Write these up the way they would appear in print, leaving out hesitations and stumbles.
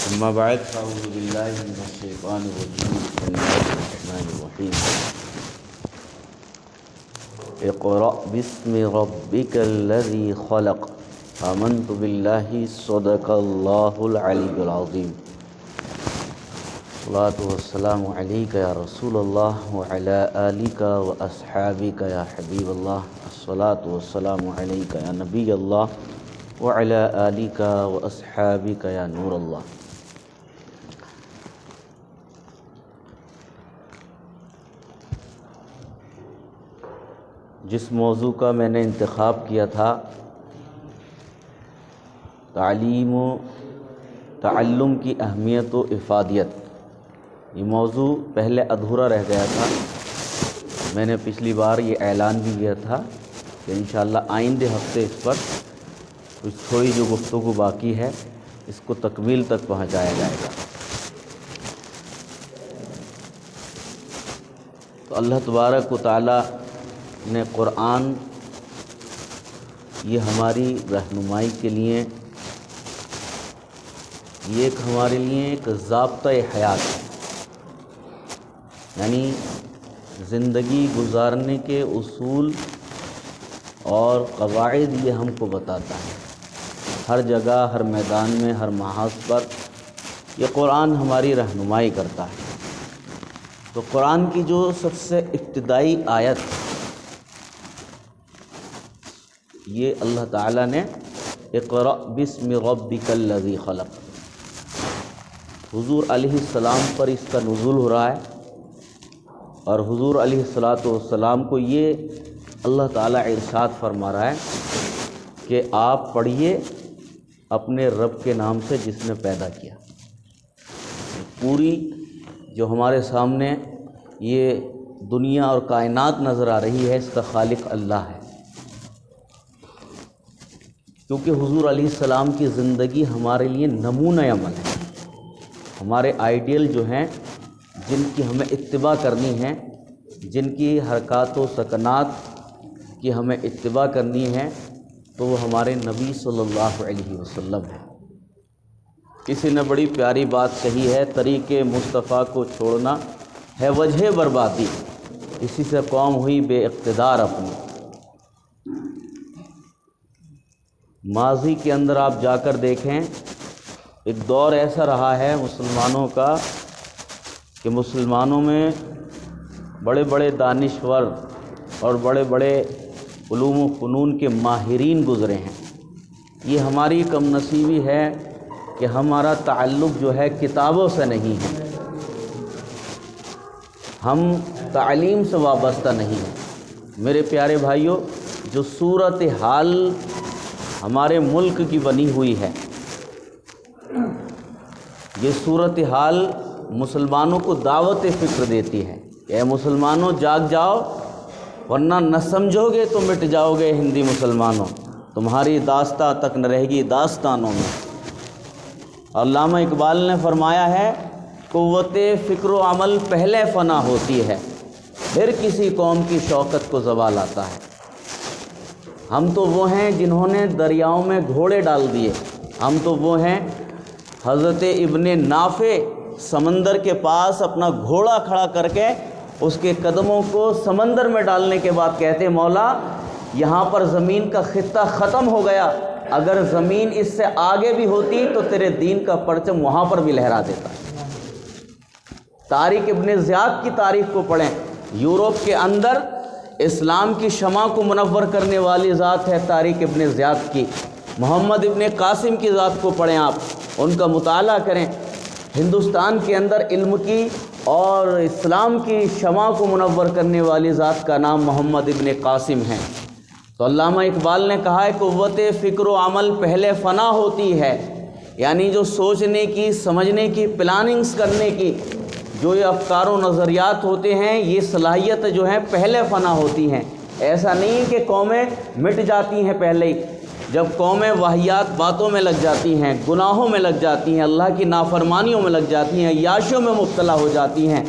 اما بعد فاعوذ باللہ من الشیطان الرجیم بسم اللہ الرحمن الرحیم اقرأ باسم ربک الذی خلق آمنت باللہ صدق اللہ العلی العظیم الصلاۃ والسلام علیک یا رسول اللہ وعلی آلک واصحابک یا حبیب اللہ الصلاۃ والسلام علیک یا نبی اللہ وعلی آلک واصحابک یا نور اللہ۔ جس موضوع کا میں نے انتخاب کیا تھا تعلم کی اہمیت و افادیت، یہ موضوع پہلے ادھورا رہ گیا تھا۔ میں نے پچھلی بار یہ اعلان بھی کیا تھا کہ انشاءاللہ آئندہ ہفتے اس پر کچھ تھوڑی جو گفتگو باقی ہے اس کو تکمیل تک پہنچایا جائے گا۔ تو اللہ تبارک و تعالی نے قرآن یہ ہماری رہنمائی کے لیے، یہ ایک ہمارے لیے ایک ضابطۂ حیات ہے، یعنی زندگی گزارنے کے اصول اور قواعد یہ ہم کو بتاتا ہے۔ ہر جگہ، ہر میدان میں، ہر محاذ پر یہ قرآن ہماری رہنمائی کرتا ہے۔ تو قرآن کی جو سب سے ابتدائی آیت یہ اللہ تعالیٰ نے اقرأ باسم ربک الذی خلق، حضور علیہ السلام پر اس کا نزول ہو رہا ہے، اور حضور علیہ السلام کو یہ اللہ تعالیٰ ارشاد فرما رہا ہے کہ آپ پڑھیے اپنے رب کے نام سے جس نے پیدا کیا۔ پوری جو ہمارے سامنے یہ دنیا اور کائنات نظر آ رہی ہے اس کا خالق اللہ ہے، کیونکہ حضور علیہ السلام کی زندگی ہمارے لیے نمونہ عمل ہے۔ ہمارے آئیڈیل جو ہیں جن کی ہمیں اتباع کرنی ہے، جن کی حرکات و سکنات کی ہمیں اتباع کرنی ہے، تو وہ ہمارے نبی صلی اللہ علیہ وسلم ہیں۔ کسی نے بڑی پیاری بات کہی ہے، طریق مصطفیٰ کو چھوڑنا ہے وجہ بربادی، اسی سے قوم ہوئی بے اقتدار اپنی۔ ماضی کے اندر آپ جا کر دیکھیں، ایک دور ایسا رہا ہے مسلمانوں کا کہ مسلمانوں میں بڑے بڑے دانشور اور بڑے بڑے علوم و فنون کے ماہرین گزرے ہیں۔ یہ ہماری کم نصیبی ہے کہ ہمارا تعلق جو ہے کتابوں سے نہیں ہے، ہم تعلیم سے وابستہ نہیں ہیں۔ میرے پیارے بھائیوں، جو صورتحال ہمارے ملک کی بنی ہوئی ہے، یہ صورتحال مسلمانوں کو دعوت فکر دیتی ہے کہ اے مسلمانوں جاگ جاؤ، ورنہ نہ سمجھو گے تو مٹ جاؤ گے ہندی مسلمانوں، تمہاری داستاں تک نہ رہے گی داستانوں میں۔ اور علامہ اقبال نے فرمایا ہے، قوت فکر و عمل پہلے فنا ہوتی ہے، پھر کسی قوم کی شوکت کو زوال آتا ہے۔ ہم تو وہ ہیں جنہوں نے دریاؤں میں گھوڑے ڈال دیے، ہم تو وہ ہیں حضرت ابن نافع سمندر کے پاس اپنا گھوڑا کھڑا کر کے اس کے قدموں کو سمندر میں ڈالنے کے بعد کہتے مولا یہاں پر زمین کا خطہ ختم ہو گیا، اگر زمین اس سے آگے بھی ہوتی تو تیرے دین کا پرچم وہاں پر بھی لہرا دیتا۔ طارق ابن زیاد کی تاریخ کو پڑھیں، یورپ کے اندر اسلام کی شمع کو منور کرنے والی ذات ہے طارق ابن زیاد کی۔ محمد ابن قاسم کی ذات کو پڑھیں، آپ ان کا مطالعہ کریں۔ ہندوستان کے اندر علم کی اور اسلام کی شمع کو منور کرنے والی ذات کا نام محمد ابن قاسم ہے۔ تو علامہ اقبال نے کہا ہے قوت فکر و عمل پہلے فنا ہوتی ہے، یعنی جو سوچنے کی، سمجھنے کی، پلاننگز کرنے کی جو یہ افکار و نظریات ہوتے ہیں، یہ صلاحیت جو ہیں پہلے فنا ہوتی ہیں۔ ایسا نہیں کہ قومیں مٹ جاتی ہیں پہلے ہی، جب قومیں واہیات باتوں میں لگ جاتی ہیں، گناہوں میں لگ جاتی ہیں، اللہ کی نافرمانیوں میں لگ جاتی ہیں، عیاشیوں میں مبتلا ہو جاتی ہیں،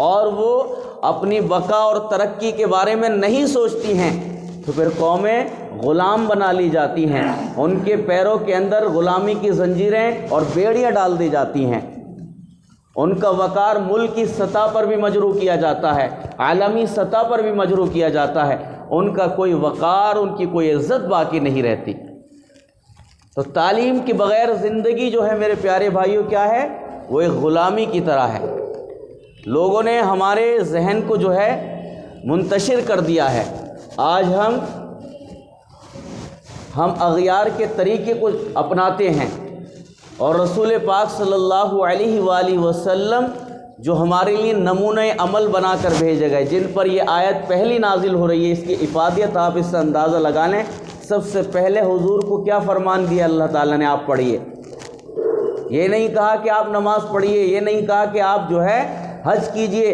اور وہ اپنی بقا اور ترقی کے بارے میں نہیں سوچتی ہیں، تو پھر قومیں غلام بنا لی جاتی ہیں، ان کے پیروں کے اندر غلامی کی زنجیریں اور بیڑیاں ڈال دی جاتی ہیں، ان کا وقار ملک کی سطح پر بھی مجروح کیا جاتا ہے، عالمی سطح پر بھی مجروح کیا جاتا ہے، ان کا کوئی وقار، ان کی کوئی عزت باقی نہیں رہتی۔ تو تعلیم کے بغیر زندگی جو ہے میرے پیارے بھائیوں کیا ہے؟ وہ ایک غلامی کی طرح ہے۔ لوگوں نے ہمارے ذہن کو جو ہے منتشر کر دیا ہے۔ آج ہم اغیار کے طریقے کو اپناتے ہیں، اور رسول پاک صلی اللہ علیہ وآلہ وسلم جو ہمارے لیے نمونہ عمل بنا کر بھیجے گئے، جن پر یہ آیت پہلی نازل ہو رہی ہے، اس کی افادیت آپ اس سے اندازہ لگا لیں۔ سب سے پہلے حضور کو کیا فرمان دیا اللہ تعالیٰ نے؟ آپ پڑھیے۔ یہ نہیں کہا کہ آپ نماز پڑھیے، یہ نہیں کہا کہ آپ جو ہے حج کیجئے،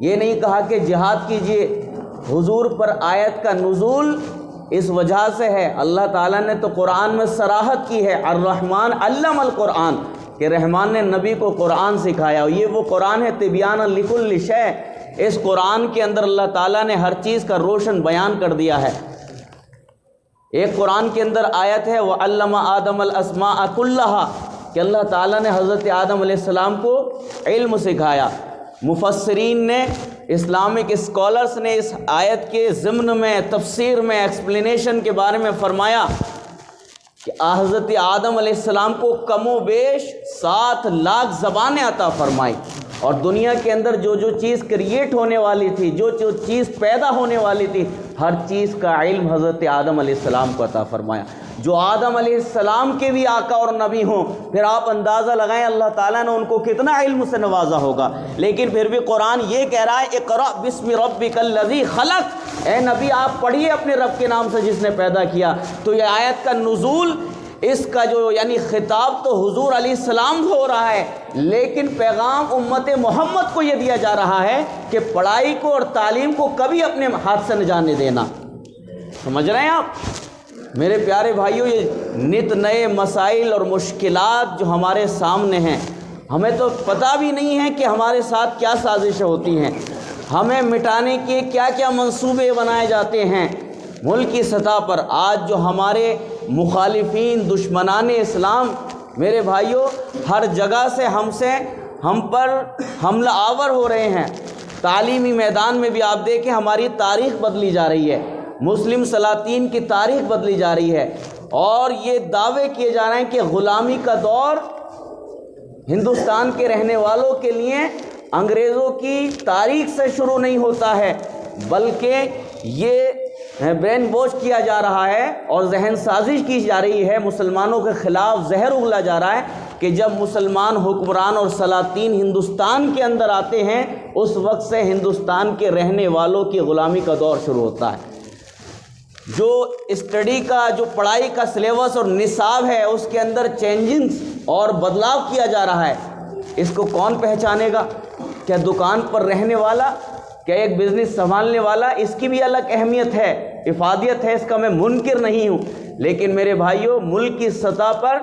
یہ نہیں کہا کہ جہاد کیجئے۔ حضور پر آیت کا نزول اس وجہ سے ہے، اللہ تعالیٰ نے تو قرآن میں صراحت کی ہے، الرحمن علم القرآن، کہ رحمان نے نبی کو قرآن سکھایا، اور یہ وہ قرآن ہے تبیان لکل شیء۔ اس قرآن کے اندر اللہ تعالیٰ نے ہر چیز کا روشن بیان کر دیا ہے۔ ایک قرآن کے اندر آیت ہے وَعَلَّمَ آدَمَ الْأَسْمَاءَ كُلَّهَا، کہ اللہ تعالیٰ نے حضرت آدم علیہ السلام کو علم سکھایا۔ مفسرین نے، اسلامک اسکالرز نے اس آیت کے ضمن میں، تفسیر میں، ایکسپلینیشن کے بارے میں فرمایا کہ حضرت آدم علیہ السلام کو کم و بیش 7 لاکھ زبانیں عطا فرمائی، اور دنیا کے اندر جو چیز کریٹ ہونے والی تھی، جو چیز پیدا ہونے والی تھی، ہر چیز کا علم حضرت آدم علیہ السلام کو عطا فرمایا۔ جو آدم علیہ السلام کے بھی آقا اور نبی ہوں، پھر آپ اندازہ لگائیں اللہ تعالیٰ نے ان کو کتنا علم سے نوازا ہوگا۔ لیکن پھر بھی قرآن یہ کہہ رہا ہے اقرأ بسم ربک الذی خلق، اے نبی آپ پڑھیے اپنے رب کے نام سے جس نے پیدا کیا۔ تو یہ آیت کا نزول، اس کا جو یعنی خطاب تو حضور علیہ السلام کو ہو رہا ہے، لیکن پیغام امت محمد کو یہ دیا جا رہا ہے کہ پڑھائی کو اور تعلیم کو کبھی اپنے ہاتھ سے نہ جانے دینا۔ سمجھ رہے ہیں آپ میرے پیارے بھائیوں؟ یہ نت نئے مسائل اور مشکلات جو ہمارے سامنے ہیں، ہمیں تو پتہ بھی نہیں ہے کہ ہمارے ساتھ کیا سازشیں ہوتی ہیں، ہمیں مٹانے کے کیا کیا منصوبے بنائے جاتے ہیں ملک کی سطح پر۔ آج جو ہمارے مخالفین، دشمنان اسلام میرے بھائیوں ہر جگہ سے ہم پر حملہ آور ہو رہے ہیں۔ تعلیمی میدان میں بھی آپ دیکھیں ہماری تاریخ بدلی جا رہی ہے، مسلم سلاطین کی تاریخ بدلی جا رہی ہے، اور یہ دعوے کیے جا رہے ہیں کہ غلامی کا دور ہندوستان کے رہنے والوں کے لیے انگریزوں کی تاریخ سے شروع نہیں ہوتا ہے، بلکہ یہ برین واش کیا جا رہا ہے اور ذہن سازش کی جا رہی ہے، مسلمانوں کے خلاف زہر اگلا جا رہا ہے کہ جب مسلمان حکمران اور سلاطین ہندوستان کے اندر آتے ہیں، اس وقت سے ہندوستان کے رہنے والوں کی غلامی کا دور شروع ہوتا ہے۔ جو اسٹڈی کا، جو پڑھائی کا سلیبس اور نصاب ہے، اس کے اندر چینجنگز اور بدلاؤ کیا جا رہا ہے، اس کو کون پہچانے گا؟ کیا دکان پر رہنے والا، کیا ایک بزنس سنبھالنے والا؟ اس کی بھی الگ اہمیت ہے، افادیت ہے، اس کا میں منکر نہیں ہوں، لیکن میرے بھائیوں ملک کی سطح پر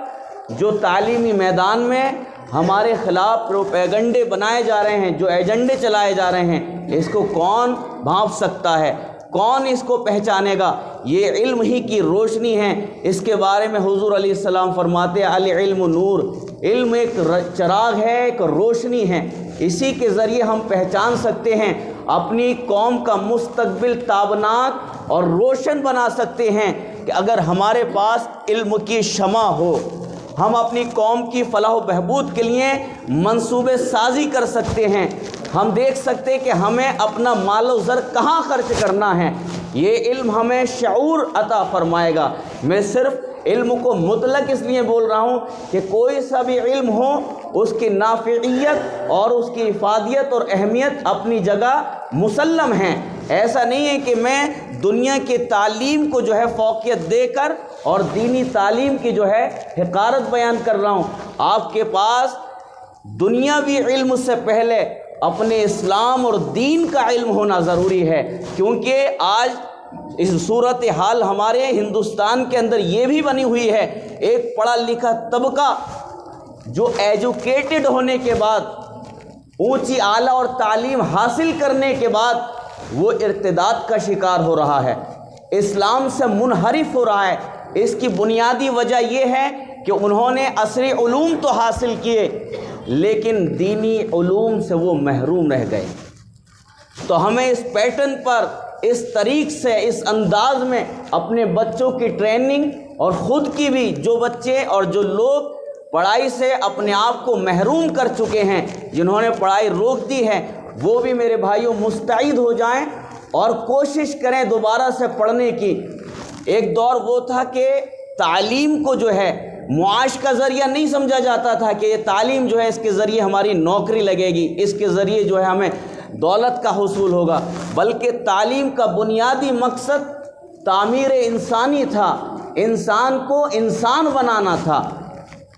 جو تعلیمی میدان میں ہمارے خلاف پروپیگنڈے بنائے جا رہے ہیں، جو ایجنڈے چلائے جا رہے ہیں، اس کو کون بھانپ سکتا ہے؟ کون اس کو پہچانے گا؟ یہ علم ہی کی روشنی ہے۔ اس کے بارے میں حضور علیہ السلام فرماتے ہیں العلم نور، علم ایک چراغ ہے، ایک روشنی ہے، اسی کے ذریعے ہم پہچان سکتے ہیں، اپنی قوم کا مستقبل تابناک اور روشن بنا سکتے ہیں کہ اگر ہمارے پاس علم کی شمع ہو، ہم اپنی قوم کی فلاح و بہبود کے لیے منصوبے سازی کر سکتے ہیں، ہم دیکھ سکتے کہ ہمیں اپنا مال و زر کہاں خرچ کرنا ہے۔ یہ علم ہمیں شعور عطا فرمائے گا۔ میں صرف علم کو مطلق اس لیے بول رہا ہوں کہ کوئی سا بھی علم ہو، اس کی نافعیت اور اس کی افادیت اور اہمیت اپنی جگہ مسلم ہیں۔ ایسا نہیں ہے کہ میں دنیا کی تعلیم کو جو ہے فوقیت دے کر اور دینی تعلیم کی جو ہے حقارت بیان کر رہا ہوں۔ آپ کے پاس دنیاوی علم سے پہلے اپنے اسلام اور دین کا علم ہونا ضروری ہے، کیونکہ آج اس صورتحال ہمارے ہندوستان کے اندر یہ بھی بنی ہوئی ہے، ایک پڑھا لکھا طبقہ جو ایجوکیٹڈ ہونے کے بعد، اونچی اعلیٰ اور تعلیم حاصل کرنے کے بعد وہ ارتداد کا شکار ہو رہا ہے۔ اسلام سے منحرف ہو رہا ہے، اس کی بنیادی وجہ یہ ہے کہ انہوں نے عصری علوم تو حاصل کیے لیکن دینی علوم سے وہ محروم رہ گئے۔ تو ہمیں اس پیٹرن پر، اس طریق سے، اس انداز میں اپنے بچوں کی ٹریننگ اور خود کی بھی، جو بچے اور جو لوگ پڑھائی سے اپنے آپ کو محروم کر چکے ہیں، جنہوں نے پڑھائی روک دی ہے، وہ بھی میرے بھائیوں مستعد ہو جائیں اور کوشش کریں دوبارہ سے پڑھنے کی۔ ایک دور وہ تھا کہ تعلیم کو جو ہے معاش کا ذریعہ نہیں سمجھا جاتا تھا کہ یہ تعلیم جو ہے اس کے ذریعے ہماری نوکری لگے گی، اس کے ذریعے جو ہے ہمیں دولت کا حصول ہوگا، بلکہ تعلیم کا بنیادی مقصد تعمیر انسانی تھا، انسان کو انسان بنانا تھا۔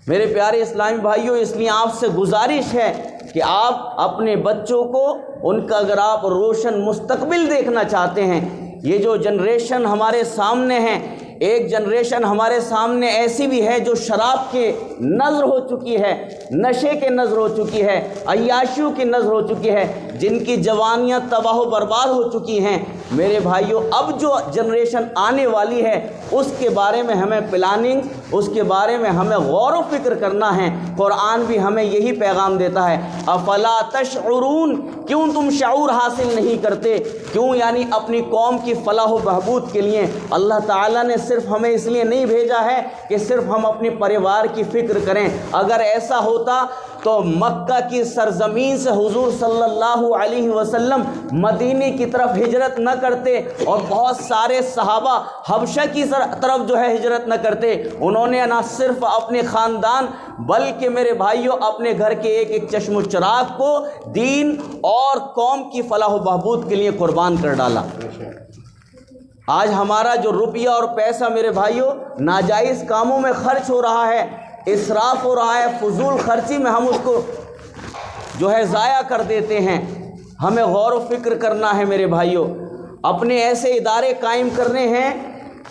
میرے پیارے اسلامی بھائیوں، اس لیے آپ سے گزارش ہے کہ آپ اپنے بچوں کو، ان کا اگر آپ روشن مستقبل دیکھنا چاہتے ہیں، یہ جو جنریشن ہمارے سامنے ہیں، ایک جنریشن ہمارے سامنے ایسی بھی ہے جو شراب کے نظر ہو چکی ہے، نشے کے نظر ہو چکی ہے، عیاشیوں کی نظر ہو چکی ہے، جن کی جوانیاں تباہ و برباد ہو چکی ہیں۔ میرے بھائیوں، اب جو جنریشن آنے والی ہے اس کے بارے میں ہمیں پلاننگ، اس کے بارے میں ہمیں غور و فکر کرنا ہے۔ قرآن بھی ہمیں یہی پیغام دیتا ہے، افلا تشعرون، کیوں تم شعور حاصل نہیں کرتے؟ کیوں؟ یعنی اپنی قوم کی فلاح و بہبود کے لیے اللہ تعالیٰ نے صرف ہمیں اس لیے نہیں بھیجا ہے کہ صرف ہم اپنے پریوار کی فکر کریں۔ اگر ایسا ہوتا تو مکہ کی سرزمین سے حضور صلی اللہ علیہ وسلم مدینے کی طرف ہجرت نہ کرتے اور بہت سارے صحابہ حبشہ کی طرف جو ہے ہجرت نہ کرتے۔ انہوں نے نہ صرف اپنے خاندان بلکہ میرے بھائیوں اپنے گھر کے ایک ایک چشم و چراغ کو دین اور قوم کی فلاح و بہبود کے لیے قربان کر ڈالا۔ آج ہمارا جو روپیہ اور پیسہ میرے بھائیوں ناجائز کاموں میں خرچ ہو رہا ہے، اسراف ہو رہا ہے، فضول خرچی میں ہم اس کو جو ہے ضائع کر دیتے ہیں۔ ہمیں غور و فکر کرنا ہے میرے بھائیوں، اپنے ایسے ادارے قائم کرنے ہیں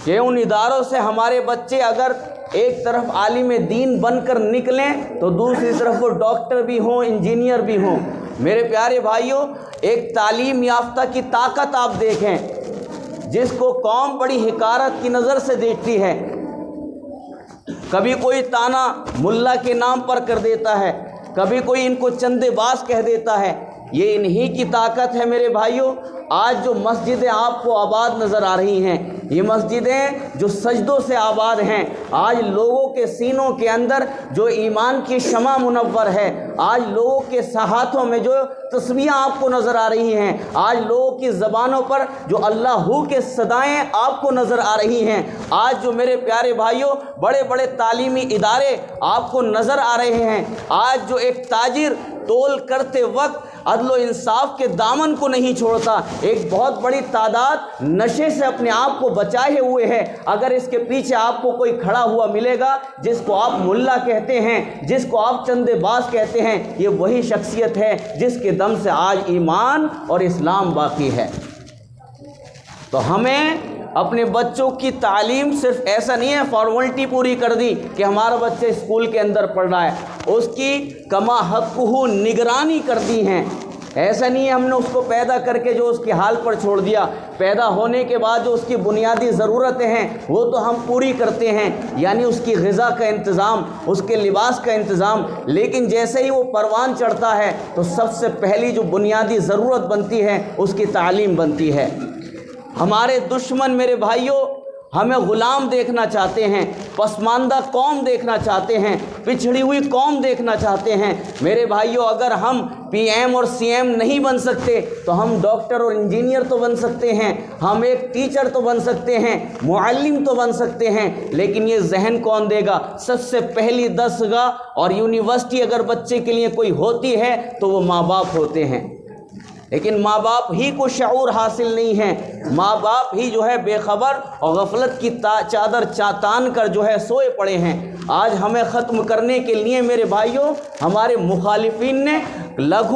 کہ ان اداروں سے ہمارے بچے اگر ایک طرف عالم دین بن کر نکلیں تو دوسری طرف وہ ڈاکٹر بھی ہوں، انجینئر بھی ہوں۔ میرے پیارے بھائیوں، ایک تعلیم یافتہ کی طاقت آپ دیکھیں، جس کو قوم بڑی حقارت کی نظر سے دیکھتی ہے، کبھی کوئی تانا ملا کے نام پر کر دیتا ہے، کبھی کوئی ان کو چندے باز کہہ دیتا ہے، یہ انہی کی طاقت ہے میرے بھائیوں۔ آج جو مسجدیں آپ کو آباد نظر آ رہی ہیں، یہ مسجدیں جو سجدوں سے آباد ہیں، آج لوگوں کے سینوں کے اندر جو ایمان کی شمع منور ہے، آج لوگوں کے ہاتھوں میں جو تسبیحاں آپ کو نظر آ رہی ہیں، آج لوگوں کی زبانوں پر جو اللہ ہو کے صدائیں آپ کو نظر آ رہی ہیں، آج جو میرے پیارے بھائیوں بڑے بڑے تعلیمی ادارے آپ کو نظر آ رہے ہیں، آج جو ایک تاجر تول کرتے وقت عدل و انصاف کے دامن کو نہیں چھوڑتا، ایک بہت بڑی تعداد نشے سے اپنے آپ کو بچائے ہوئے ہے، اگر اس کے پیچھے آپ کو کوئی کھڑا ہوا ملے گا جس کو آپ ملا کہتے ہیں، جس کو آپ چندے باز کہتے ہیں، یہ وہی شخصیت ہے جس کے دم سے آج ایمان اور اسلام باقی ہے۔ تو ہمیں اپنے بچوں کی تعلیم صرف ایسا نہیں ہے فارملٹی پوری کر دی کہ ہمارا بچہ اسکول کے اندر پڑھ رہا ہے، اس کی کما حقہ نگرانی کر دی ہیں۔ ایسا نہیں ہے ہم نے اس کو پیدا کر کے جو اس کے حال پر چھوڑ دیا، پیدا ہونے کے بعد جو اس کی بنیادی ضرورتیں ہیں وہ تو ہم پوری کرتے ہیں، یعنی اس کی غذا کا انتظام، اس کے لباس کا انتظام، لیکن جیسے ہی وہ پروان چڑھتا ہے تو سب سے پہلی جو بنیادی ضرورت بنتی ہے اس کی تعلیم بنتی ہے۔ ہمارے دشمن میرے بھائیوں ہمیں غلام دیکھنا چاہتے ہیں، پسماندہ قوم دیکھنا چاہتے ہیں، پچھڑی ہوئی قوم دیکھنا چاہتے ہیں۔ میرے بھائیوں، اگر ہم پی ایم اور سی ایم نہیں بن سکتے تو ہم ڈاکٹر اور انجینئر تو بن سکتے ہیں، ہم ایک ٹیچر تو بن سکتے ہیں، معلم تو بن سکتے ہیں، لیکن یہ ذہن کون دے گا؟ سب سے پہلی دستگاہ اور یونیورسٹی اگر بچے کے لیے کوئی ہوتی ہے تو وہ ماں باپ ہوتے ہیں، لیکن ماں باپ ہی کو شعور حاصل نہیں ہے، ماں باپ ہی جو ہے بے خبر اور غفلت کی چادر تان کر جو ہے سوئے پڑے ہیں۔ آج ہمیں ختم کرنے کے لیے میرے بھائیوں ہمارے مخالفین نے لگ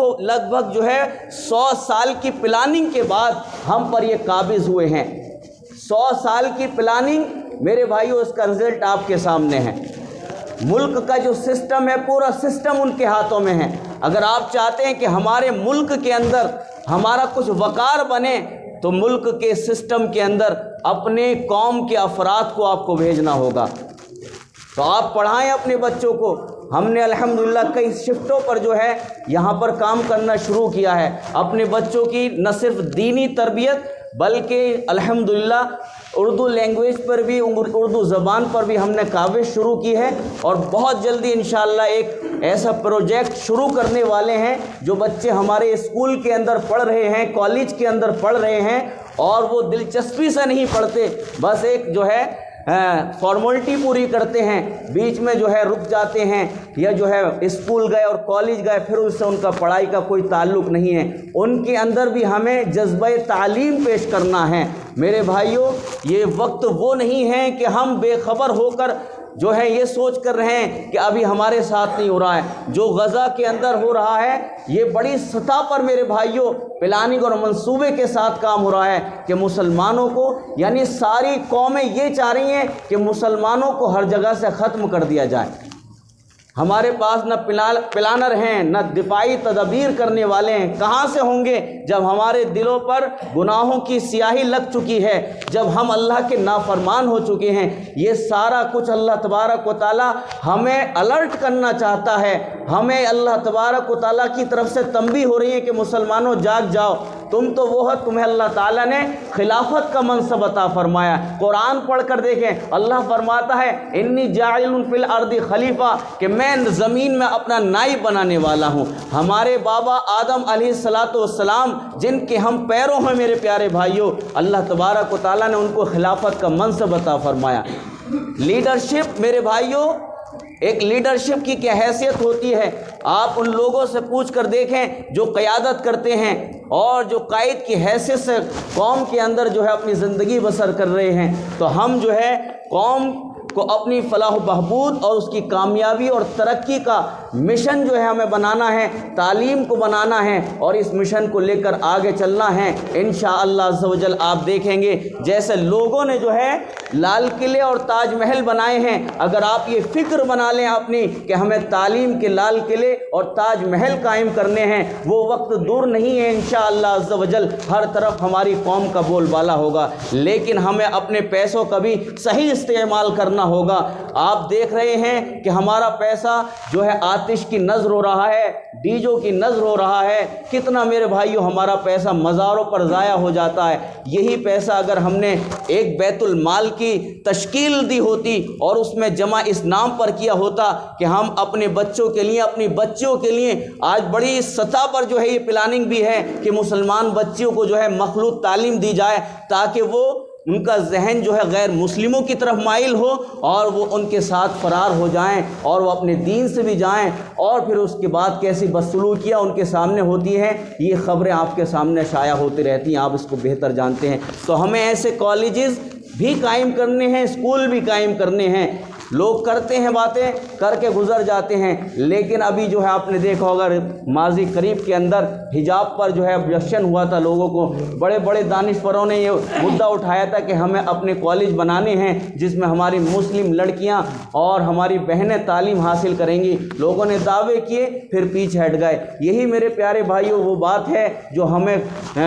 بھگ جو ہے 100 سال کی پلاننگ کے بعد ہم پر یہ قابض ہوئے ہیں۔ 100 سال کی پلاننگ میرے بھائیوں، اس کا رزلٹ آپ کے سامنے ہے۔ ملک کا جو سسٹم ہے پورا سسٹم ان کے ہاتھوں میں ہے۔ اگر آپ چاہتے ہیں کہ ہمارے ملک کے اندر ہمارا کچھ وقار بنے تو ملک کے سسٹم کے اندر اپنے قوم کے افراد کو آپ کو بھیجنا ہوگا. تو آپ پڑھائیں اپنے بچوں کو. ہم نے الحمدللہ کئی شفٹوں پر جو ہے یہاں پر کام کرنا شروع کیا ہے. اپنے بچوں کی نہ صرف دینی تربیت بلکہ الحمدللہ اردو لینگویج پر بھی، اردو زبان پر بھی ہم نے کاوش شروع کی ہے، اور بہت جلدی انشاءاللہ ایک ایسا پروجیکٹ شروع کرنے والے ہیں جو بچے ہمارے اسکول کے اندر پڑھ رہے ہیں، کالج کے اندر پڑھ رہے ہیں، اور وہ دلچسپی سے نہیں پڑھتے، بس ایک جو ہے فارملٹی پوری کرتے ہیں، بیچ میں جو ہے رک جاتے ہیں، یا جو ہے اسکول گئے اور کالج گئے پھر اس سے ان کا پڑھائی کا کوئی تعلق نہیں ہے. ان کے اندر بھی ہمیں جذبہ تعلیم پیش کرنا ہے. میرے بھائیوں، یہ وقت وہ نہیں ہے کہ ہم بے خبر ہو کر جو ہے یہ سوچ کر رہے ہیں کہ ابھی ہمارے ساتھ نہیں ہو رہا ہے. جو غزہ کے اندر ہو رہا ہے یہ بڑی سطح پر میرے بھائیوں پلاننگ اور منصوبے کے ساتھ کام ہو رہا ہے کہ مسلمانوں کو، یعنی ساری قومیں یہ چاہ رہی ہیں کہ مسلمانوں کو ہر جگہ سے ختم کر دیا جائے. ہمارے پاس نہ پلانر ہیں، نہ دفاعی تدابیر کرنے والے ہیں. کہاں سے ہوں گے جب ہمارے دلوں پر گناہوں کی سیاہی لگ چکی ہے، جب ہم اللہ کے نافرمان ہو چکے ہیں. یہ سارا کچھ اللہ تبارک و تعالی ہمیں الرٹ کرنا چاہتا ہے. ہمیں اللہ تبارک و تعالیٰ کی طرف سے تنبیہ ہو رہی ہے کہ مسلمانوں جاگ جاؤ، تم تو وہ ہے، تمہیں اللہ تعالیٰ نے خلافت کا منصب عطا فرمایا. قرآن پڑھ کر دیکھیں، اللہ فرماتا ہے انی جاعل فی الارض خلیفہ، کہ میں زمین میں اپنا نائب بنانے والا ہوں. ہمارے بابا آدم علیہ السلام جن کے ہم پیروں ہیں میرے پیارے بھائیوں، اللہ تبارک و تعالیٰ نے ان کو خلافت کا منصب عطا فرمایا. لیڈرشپ میرے بھائیوں، ایک لیڈرشپ کی کیا حیثیت ہوتی ہے؟ آپ ان لوگوں سے پوچھ کر دیکھیں جو قیادت کرتے ہیں اور جو قائد کی حیثیت سے قوم کے اندر جو ہے اپنی زندگی بسر کر رہے ہیں. تو ہم جو ہے قوم کو اپنی فلاح و بہبود اور اس کی کامیابی اور ترقی کا مشن جو ہے ہمیں بنانا ہے، تعلیم کو بنانا ہے، اور اس مشن کو لے کر آگے چلنا ہے. انشاءاللہ عز و جل آپ دیکھیں گے جیسے لوگوں نے جو ہے لال قلعے اور تاج محل بنائے ہیں، اگر آپ یہ فکر بنا لیں اپنی کہ ہمیں تعلیم کے لال قلعے اور تاج محل قائم کرنے ہیں، وہ وقت دور نہیں ہے. انشاءاللہ عز و جل ہر طرف ہماری قوم کا بول بالا ہوگا. لیکن ہمیں اپنے پیسوں کا بھی صحیح استعمال کرنا ہوگا. آپ دیکھ رہے ہیں کہ ہمارا پیسہ جو ہے آتش کی نظر ہو رہا ہے، ڈیجو کی نظر ہو رہا ہے. کتنا میرے بھائیوں ہمارا پیسہ مزاروں پر ضائع ہو جاتا ہے. یہی پیسہ اگر ہم نے ایک بیت المال کی تشکیل دی ہوتی اور اس میں جمع اس نام پر کیا ہوتا کہ ہم اپنے بچوں کے لیے، اپنی بچیوں کے لیے، آج بڑی سطح پر جو ہے یہ پلاننگ بھی ہے کہ مسلمان بچیوں کو جو ہے مخلوط تعلیم دی جائے تاکہ وہ ان کا ذہن جو ہے غیر مسلموں کی طرف مائل ہو اور وہ ان کے ساتھ فرار ہو جائیں اور وہ اپنے دین سے بھی جائیں. اور پھر اس کے بعد کیسی بدسلوکیاں ان کے سامنے ہوتی ہیں، یہ خبریں آپ کے سامنے شائع ہوتی رہتی ہیں، آپ اس کو بہتر جانتے ہیں. تو ہمیں ایسے کالجز بھی قائم کرنے ہیں، اسکول بھی قائم کرنے ہیں. لوگ کرتے ہیں باتیں کر کے گزر جاتے ہیں، لیکن ابھی جو ہے آپ نے دیکھا ہوگا ماضی قریب کے اندر حجاب پر جو ہے آبجیکشن ہوا تھا لوگوں کو. بڑے بڑے دانشوروں نے یہ مدعا اٹھایا تھا کہ ہمیں اپنے کالج بنانے ہیں جس میں ہماری مسلم لڑکیاں اور ہماری بہنیں تعلیم حاصل کریں گی. لوگوں نے دعوے کیے پھر پیچھے ہٹ گئے. یہی میرے پیارے بھائیوں وہ بات ہے جو ہمیں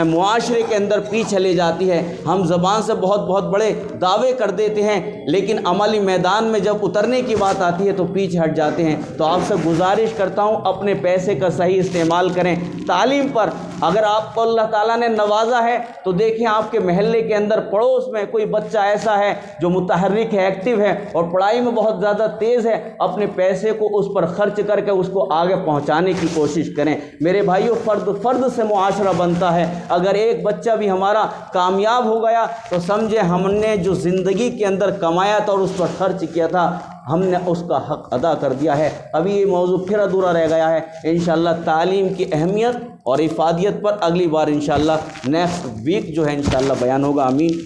معاشرے کے اندر پیچھے لے جاتی ہے. ہم زبان سے بہت بڑے دعوے کر دیتے ہیں لیکن عملی میدان میں جب اترنے کی بات آتی ہے تو پیچھے ہٹ جاتے ہیں. تو آپ سے گزارش کرتا ہوں اپنے پیسے کا صحیح استعمال کریں تعلیم پر. اگر آپ کو اللہ تعالیٰ نے نوازا ہے تو دیکھیں آپ کے محلے کے اندر پڑوس میں کوئی بچہ ایسا ہے جو متحرک ہے، ایکٹیو ہے اور پڑھائی میں بہت زیادہ تیز ہے، اپنے پیسے کو اس پر خرچ کر کے اس کو آگے پہنچانے کی کوشش کریں. میرے بھائیوں فرد سے معاشرہ بنتا ہے. اگر ایک بچہ بھی ہمارا کامیاب ہو گیا تو سمجھے ہم نے جو زندگی کے اندر کمایا تھا اور اس پر خرچ کیا تھا ہم نے اس کا حق ادا کر دیا ہے. ابھی یہ موضوع پھر ادھورا رہ گیا ہے. انشاءاللہ تعلیم کی اہمیت اور افادیت پر اگلی بار انشاءاللہ نیکسٹ ویک جو ہے انشاءاللہ بیان ہوگا. آمین.